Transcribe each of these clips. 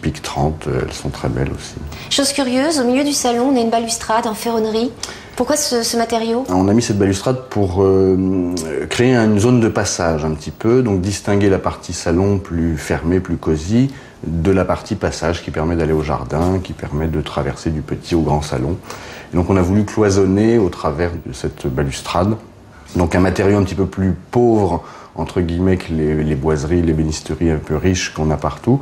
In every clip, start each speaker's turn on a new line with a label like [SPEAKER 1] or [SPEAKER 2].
[SPEAKER 1] Pic 30, elles sont très belles aussi.
[SPEAKER 2] Chose curieuse, au milieu du salon, on a une balustrade en ferronnerie. Pourquoi ce matériau?
[SPEAKER 1] On a mis cette balustrade pour créer une zone de passage un petit peu, donc distinguer la partie salon plus fermée, plus cosy, de la partie passage qui permet d'aller au jardin, qui permet de traverser du petit au grand salon. Et donc on a voulu cloisonner au travers de cette balustrade. Donc un matériau un petit peu plus pauvre, entre guillemets, que les boiseries, les bénisteries un peu riches qu'on a partout.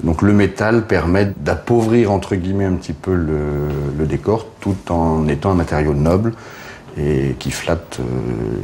[SPEAKER 1] Donc le métal permet d'appauvrir entre guillemets un petit peu le décor tout en étant un matériau noble et qui flatte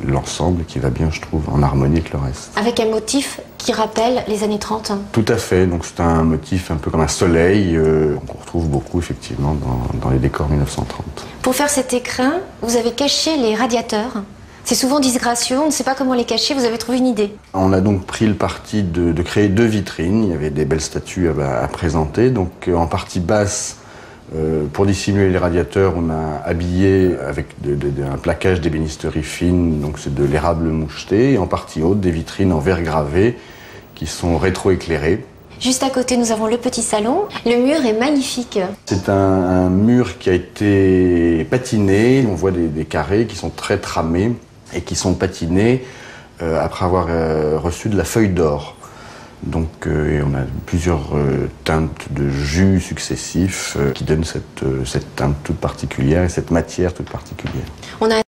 [SPEAKER 1] l'ensemble et qui va bien, je trouve, en harmonie avec le reste.
[SPEAKER 2] Avec un motif qui rappelle les années 30.
[SPEAKER 1] Tout à fait, donc c'est un motif un peu comme un soleil qu'on retrouve beaucoup effectivement dans les décors 1930.
[SPEAKER 2] Pour faire cet écrin, vous avez caché les radiateurs. C'est souvent disgracieux, on ne sait pas comment les cacher, vous avez trouvé une idée.
[SPEAKER 1] On a donc pris le parti de créer 2 vitrines, il y avait des belles statues à présenter. Donc en partie basse, pour dissimuler les radiateurs, on a habillé avec un plaquage d'ébénisterie fine, donc c'est de l'érable moucheté, et en partie haute, des vitrines en verre gravé qui sont rétroéclairées.
[SPEAKER 2] Juste à côté, nous avons le petit salon. Le mur est magnifique.
[SPEAKER 1] C'est un mur qui a été patiné, on voit des carrés qui sont très tramés et qui sont patinés après avoir reçu de la feuille d'or. Donc on a plusieurs teintes de jus successifs qui donnent cette teinte toute particulière et cette matière toute particulière.
[SPEAKER 2] On a